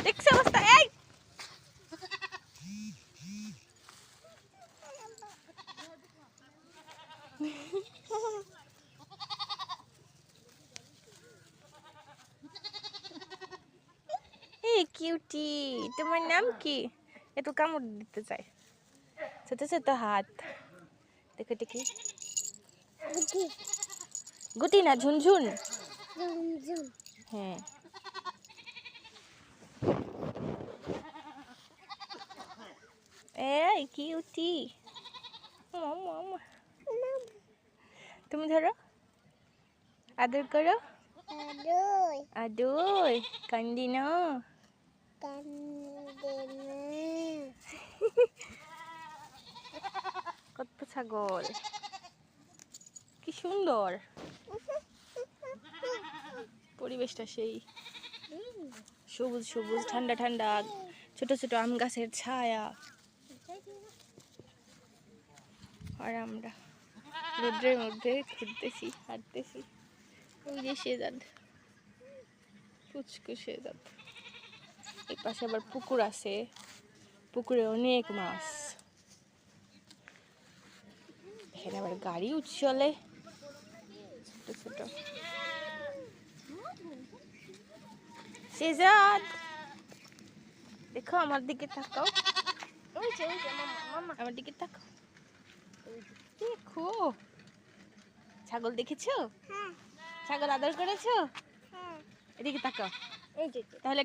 দেখছো অবস্থা? এই কিউটি, তোমার নাম কি? একটু কামড় দিতে চাই, ছোট ছোট হাত। দেখো দেখি, গুটি না ঝুনঝুন। হ্যাঁ, এই কিউটি। তুমি ধরো, আদর করো। আদর কান্দি না। কত ছাগল, কি সুন্দর পরিবেশটা, সেই সবুজ সবুজ, ঠান্ডা ঠান্ডা, ছোট ছোট আম গাছের ছায়া। আর আমরা রোদ্রের মধ্যে ঘুরতেছি, হাঁটতেছি। ওই যে শেজাদ, পুচকু শেজাদ। এই পাশে আবার পুকুর আছে, পুকুরে অনেক মাছ। এখানে আবার গাড়ি চলে, ছোট ছোট। শেজাদ, দেখো আমার দিকে তাকাও, আমার দিকে তাকাও। দেখো, ছাগল দেখেছো? ছাগল আদর করেছো? এদিকে তাকাও, তাহলে